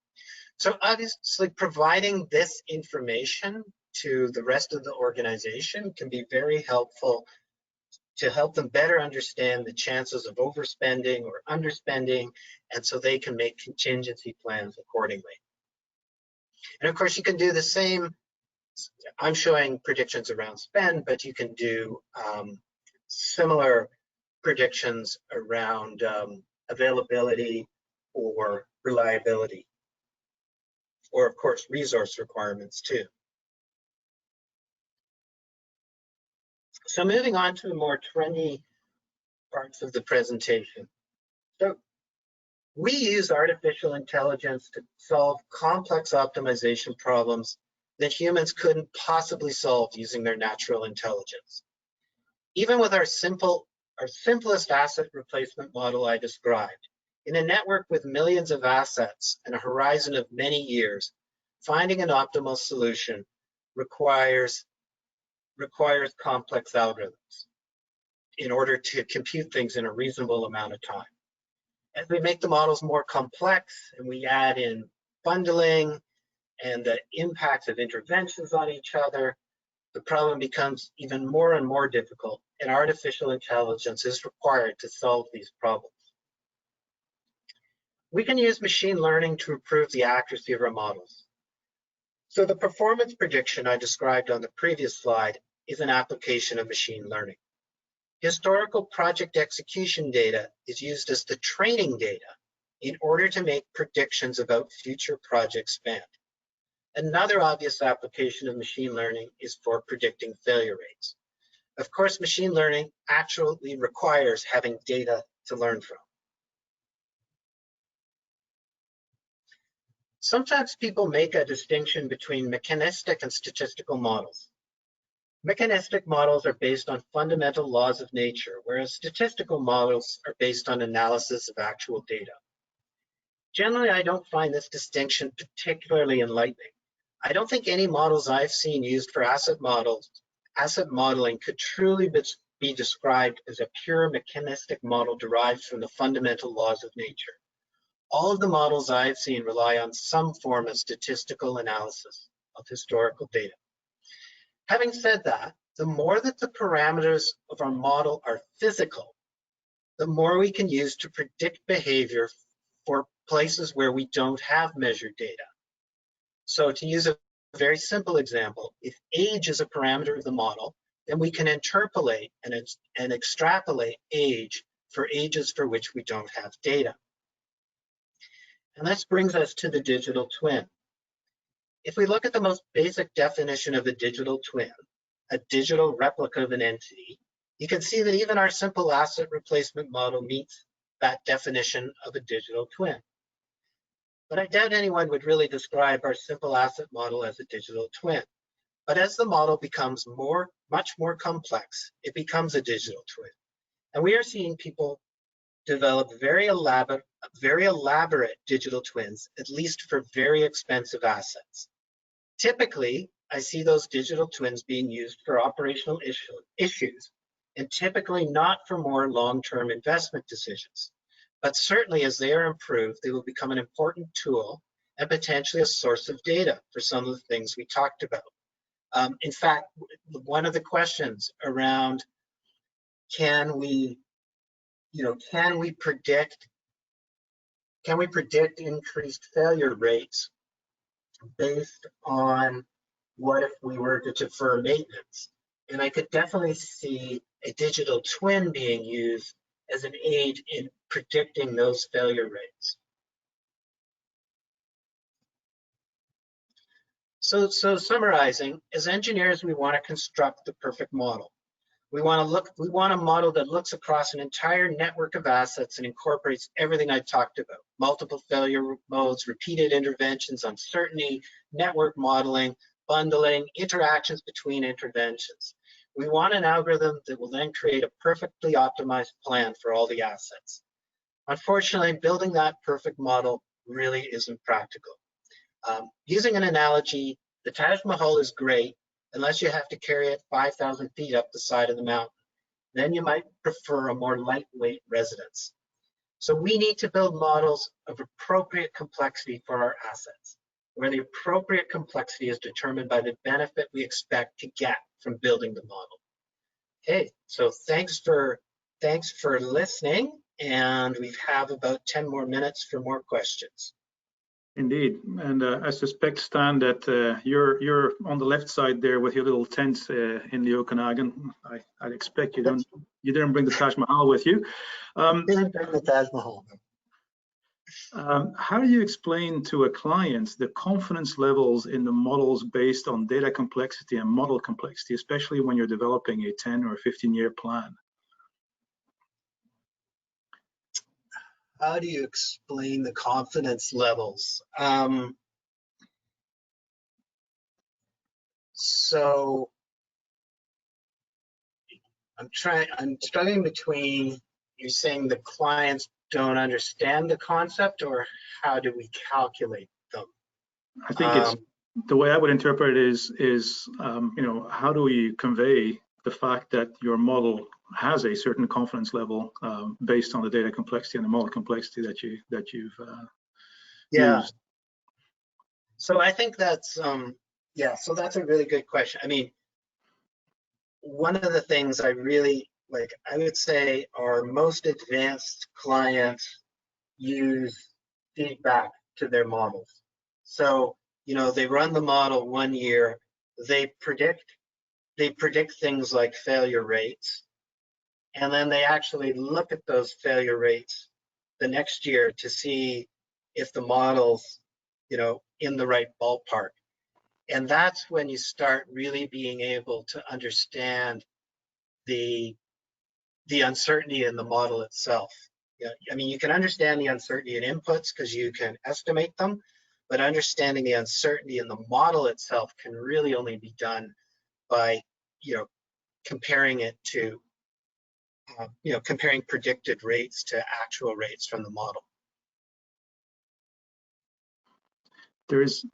C: So obviously providing this information to the rest of the organization can be very helpful to help them better understand the chances of overspending or underspending, and so they can make contingency plans accordingly. And of course, you can do the same. I'm showing predictions around spend, but you can do similar predictions around availability or reliability, or of course, resource requirements too. So moving on to the more trendy parts of the presentation. So we use artificial intelligence to solve complex optimization problems that humans couldn't possibly solve using their natural intelligence. Even with our simplest asset replacement model I described, in a network with millions of assets and a horizon of many years, finding an optimal solution requires complex algorithms in order to compute things in a reasonable amount of time. As we make the models more complex and we add in bundling and the impacts of interventions on each other, the problem becomes even more and more difficult, and artificial intelligence is required to solve these problems. We can use machine learning to improve the accuracy of our models. So the performance prediction I described on the previous slide is an application of machine learning. Historical project execution data is used as the training data in order to make predictions about future project spend. Another obvious application of machine learning is for predicting failure rates. Of course, machine learning actually requires having data to learn from. Sometimes people make a distinction between mechanistic and statistical models. Mechanistic models are based on fundamental laws of nature, whereas statistical models are based on analysis of actual data. Generally, I don't find this distinction particularly enlightening. I don't think any models I've seen used for asset modeling could truly be described as a pure mechanistic model derived from the fundamental laws of nature. All of the models I've seen rely on some form of statistical analysis of historical data. Having said that, the more that the parameters of our model are physical, the more we can use to predict behavior for places where we don't have measured data. So to use a very simple example, if age is a parameter of the model, then we can interpolate and extrapolate age for ages for which we don't have data. And this brings us to the digital twin. If we look at the most basic definition of a digital twin, a digital replica of an entity, you can see that even our simple asset replacement model meets that definition of a digital twin. But I doubt anyone would really describe our simple asset model as a digital twin. But as the model becomes much more complex, it becomes a digital twin. And we are seeing people develop very elaborate digital twins, at least for very expensive assets. Typically, I see those digital twins being used for operational issues, and typically not for more long-term investment decisions. But certainly as they are improved, they will become an important tool and potentially a source of data for some of the things we talked about. In fact, one of the questions around can we predict increased failure rates based on what if we were to defer maintenance? And I could definitely see a digital twin being used as an aid in predicting those failure rates. So summarizing, as engineers, we want to construct the perfect model. We want a model that looks across an entire network of assets and incorporates everything I talked about: multiple failure modes, repeated interventions, uncertainty, network modeling, bundling, interactions between interventions. We want an algorithm that will then create a perfectly optimized plan for all the assets. Unfortunately, building that perfect model really isn't practical. Using an analogy, the Taj Mahal is great unless you have to carry it 5,000 feet up the side of the mountain. Then you might prefer a more lightweight residence. So we need to build models of appropriate complexity for our assets, where the appropriate complexity is determined by the benefit we expect to get from building the model. Okay, so thanks for listening, and we have about 10 more minutes for more questions.
A: Indeed, and I suspect, Stan, that you're on the left side there with your little tent in the Okanagan. I'd expect you didn't bring the Taj Mahal with you.
C: Didn't bring the Taj Mahal.
A: How do you explain to a client the confidence levels in the models based on data complexity and model complexity, especially when you're developing a 10 or 15-year plan?
C: How do you explain the confidence levels? So I'm struggling between, you're saying the clients don't understand the concept, or how do we calculate them?
A: I think it's the way I would interpret it is you know, how do we convey the fact that your model has a certain confidence level based on the data complexity and the model complexity that you've used?
C: So I think that's so that's a really good question. I mean, one of the things I really like, I would say our most advanced clients use feedback to their models. So, you know, they run the model 1 year, they predict things like failure rates, and then they actually look at those failure rates the next year to see if the model's, you know, in the right ballpark. And that's when you start really being able to understand the uncertainty in the model itself. Yeah, I mean, you can understand the uncertainty in inputs because you can estimate them, but understanding the uncertainty in the model itself can really only be done by, you know, comparing it to, you know, comparing predicted rates to actual rates from the model.
A: There is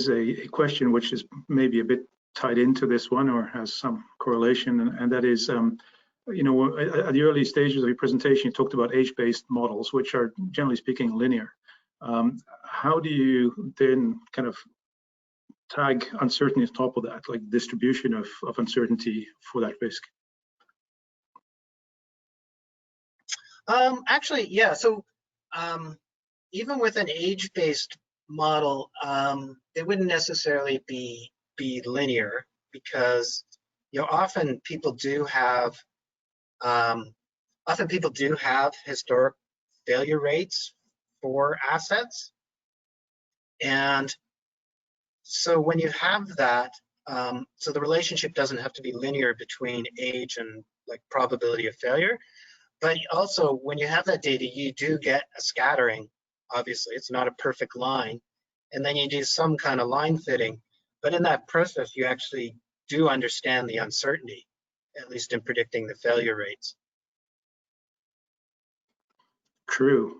A: a question which is maybe a bit tied into this one or has some correlation, and that is, you know, at the early stages of your presentation, you talked about age-based models, which are generally speaking linear. How do you then kind of tag uncertainty on top of that, like distribution of uncertainty for that risk?
C: Actually, yeah. So even with an age-based model, it wouldn't necessarily be linear, because, you know, often people do have historic failure rates for assets, and so when you have that, so the relationship doesn't have to be linear between age and like probability of failure. But also, when you have that data, you do get a scattering. Obviously, it's not a perfect line. And then you do some kind of line fitting. But in that process, you actually do understand the uncertainty, at least in predicting the failure rates.
A: True.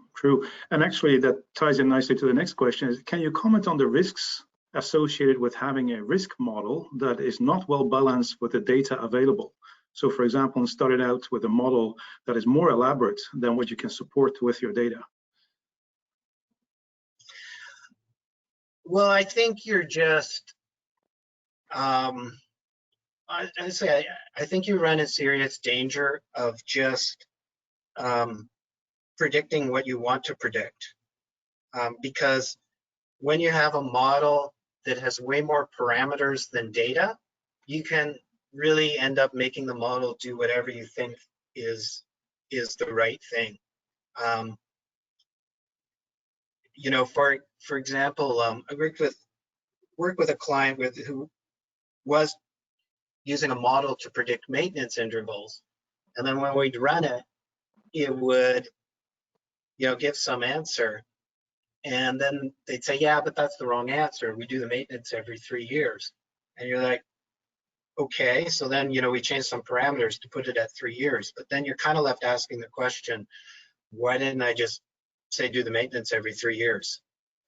A: And actually, that ties in nicely to the next question. Is, can you comment on the risks associated with having a risk model that is not well balanced with the data available? So, for example, started out with a model that is more elaborate than what you can support with your data.
C: Well, I think you're just, honestly, I think you run a serious danger of just predicting what you want to predict. Because when you have a model that has way more parameters than data, you can really end up making the model do whatever you think is the right thing. You know, for example, I worked with a client who was using a model to predict maintenance intervals. And then when we'd run it, it would, give some answer. And then they'd say, yeah, but that's the wrong answer. We do the maintenance every 3 years. And you're like, okay, so then, we changed some parameters to put it at 3 years. But then you're kind of left asking the question, why didn't I just say do the maintenance every 3 years?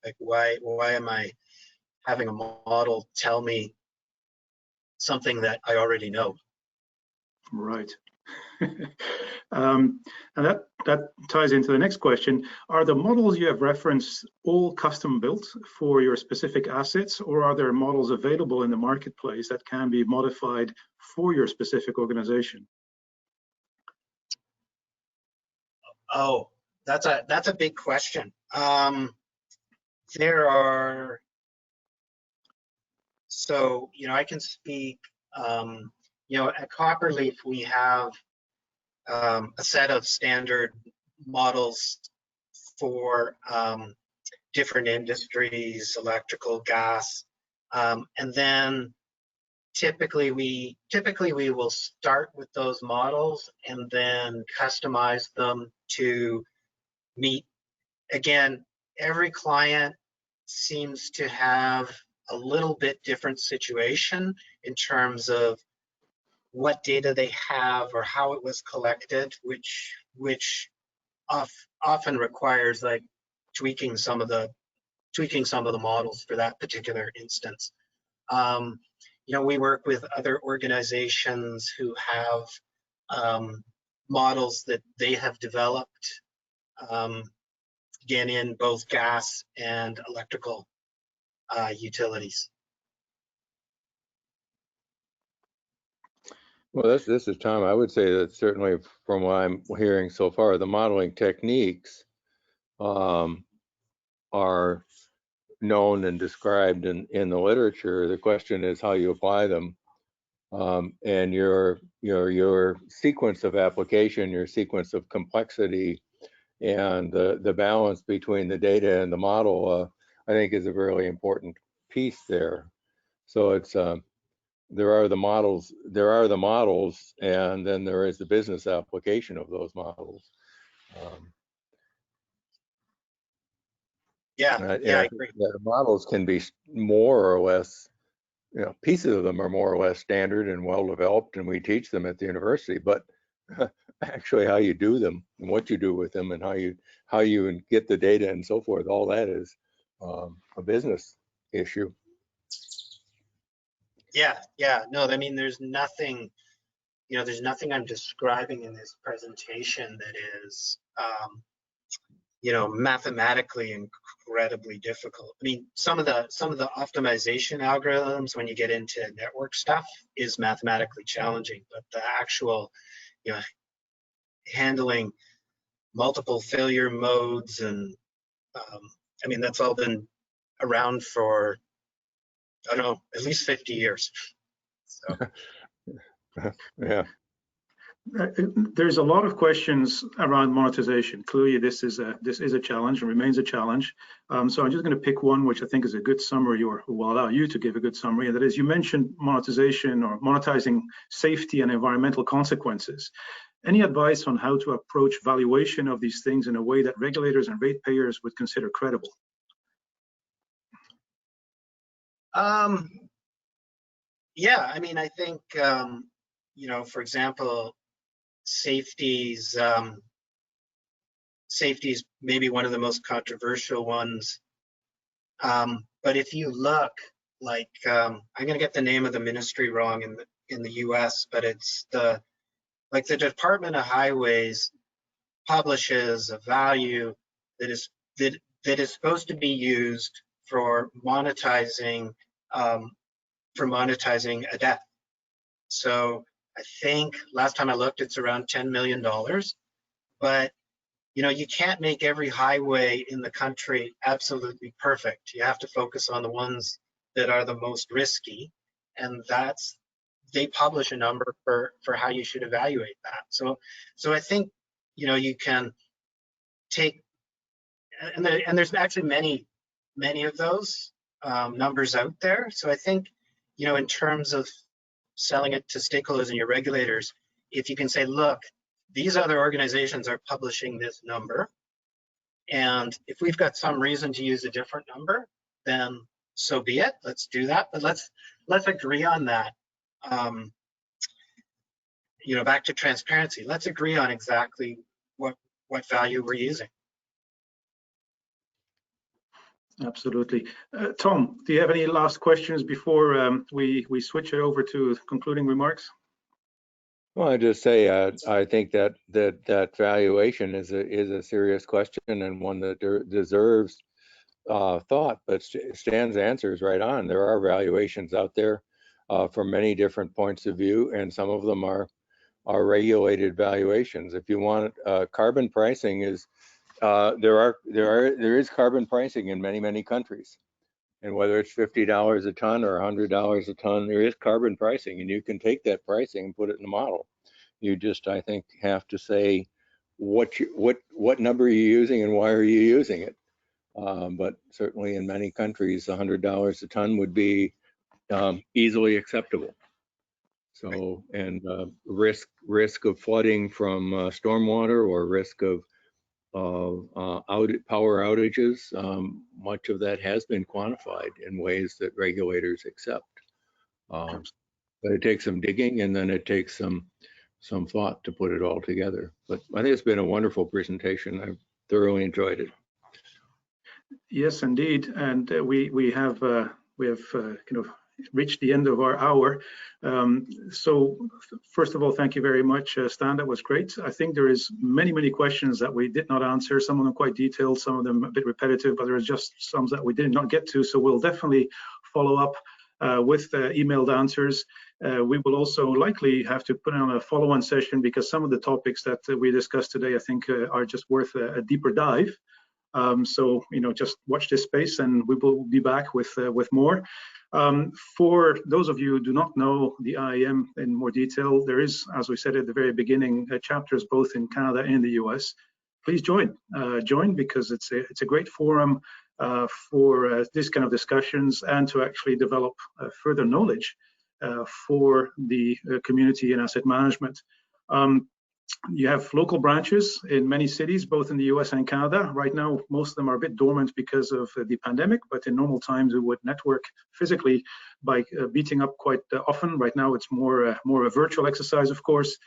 C: Like, why am I having a model tell me something that I already know?
A: Right. And that ties into the next question. Are the models you have referenced all custom built for your specific assets, or are there models available in the marketplace that can be modified for your specific organization?
C: Oh, that's a big question. There are, so, I can speak, at Copperleaf, we have a set of standard models for different industries, electrical, gas, and then typically we will start with those models and then customize them to meet. Again, every client seems to have a little bit different situation in terms of what data they have or how it was collected, which often requires like tweaking some of the models for that particular instance. We work with other organizations who have models that they have developed, again, in both gas and electrical utilities.
B: Well, this is Tom. I would say that certainly from what I'm hearing so far, the modeling techniques are known and described in the literature. The question is how you apply them, and your sequence of application, your sequence of complexity, and the balance between the data and the model, I think is a really important piece there. So it's there are the models, and then there is the business application of those models.
C: I agree.
B: The models can be more or less, pieces of them are more or less standard and well developed, and we teach them at the university. But actually, how you do them and what you do with them and how you get the data and so forth, all that is a business issue.
C: No, I mean, there's nothing I'm describing in this presentation that is, mathematically incredibly difficult. I mean, some of the optimization algorithms, when you get into network stuff, is mathematically challenging, but the actual, handling multiple failure modes and, I mean, that's all been around for, I don't know, at least 50 years. So.
B: Yeah.
A: There's a lot of questions around monetization. Clearly, this is a challenge and remains a challenge. So I'm just going to pick one which I think is a good summary, or will allow you to give a good summary. And that is, you mentioned monetization or monetizing safety and environmental consequences. Any advice on how to approach valuation of these things in a way that regulators and ratepayers would consider credible?
C: Yeah, I mean, I think, for example, safety's maybe one of the most controversial ones. But if you look, like, I'm going to get the name of the ministry wrong in the US, but it's the Department of Highways publishes a value that is supposed to be used for monetizing a death. So I think last time I looked, it's around $10 million. But you can't make every highway in the country absolutely perfect. You have to focus on the ones that are the most risky, and they publish a number for how you should evaluate that. So I think you can take, and there's actually many of those numbers out there. So I think in terms of selling it to stakeholders and your regulators, if you can say, look, these other organizations are publishing this number, and if we've got some reason to use a different number, then so be it. Let's do that, but let's agree on that. You know, back to transparency. Let's agree on exactly what value we're using.
A: Absolutely. Tom, do you have any last questions before we switch it over to concluding remarks?
B: Well, I just say I think that valuation is a serious question, and one that deserves thought. But Stan's answer is right on. There are valuations out there from many different points of view, and some of them are regulated valuations. If you want carbon pricing, is there is carbon pricing in many countries, and whether it's $50 a ton or $100 a ton, there is carbon pricing, and you can take that pricing and put it in the model. You just, I think, have to say what number are you using and why are you using it. But certainly in many countries, $100 a ton would be easily acceptable. So, and risk of flooding from stormwater, or risk of power outages, much of that has been quantified in ways that regulators accept. But it takes some digging, and then it takes some thought to put it all together. But I think it's been a wonderful presentation. I've thoroughly enjoyed it.
A: Yes, indeed, and we have kind of reached the end of our hour. So first of all, thank you very much, Stan. That was great. I think there is many questions that we did not answer. Some of them quite detailed, some of them a bit repetitive, but there are just some that we did not get to. So we'll definitely follow up with emailed answers. We will also likely have to put on a follow-on session, because some of the topics that we discussed today, I think, are just worth a deeper dive. So, you know, just watch this space, and we will be back with more. For those of you who do not know the IAM in more detail, there is, as we said at the very beginning, chapters both in Canada and the US. Please join because it's a great forum for this kind of discussions, and to actually develop further knowledge for the community in asset management. You have local branches in many cities, both in the US and Canada. Right now, most of them are a bit dormant because of the pandemic, but in normal times, we would network physically by meeting up quite often. Right now, it's more a virtual exercise, of course.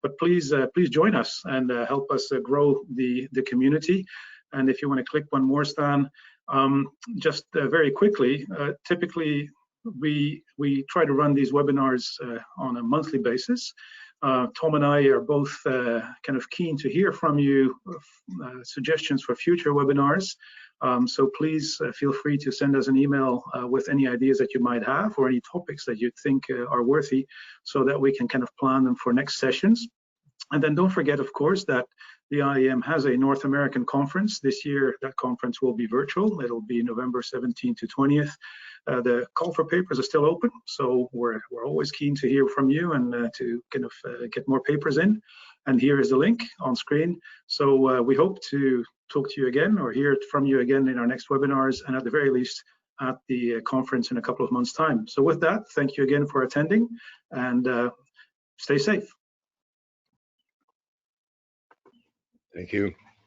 A: But please join us and help us grow the community. And if you want to click one more, Stan, just very quickly, typically we try to run these webinars on a monthly basis. Tom and I are both kind of keen to hear from you suggestions for future webinars. So please feel free to send us an email with any ideas that you might have, or any topics that you think are worthy, so that we can kind of plan them for next sessions. And then don't forget, of course, that the IAM has a North American conference. This year, that conference will be virtual. It'll be November 17th to 20th. The call for papers are still open, so we're always keen to hear from you and to kind of get more papers in. And here is the link on screen. So we hope to talk to you again, or hear from you again in our next webinars, and at the very least at the conference in a couple of months' time. So with that, thank you again for attending, and stay safe.
B: Thank you.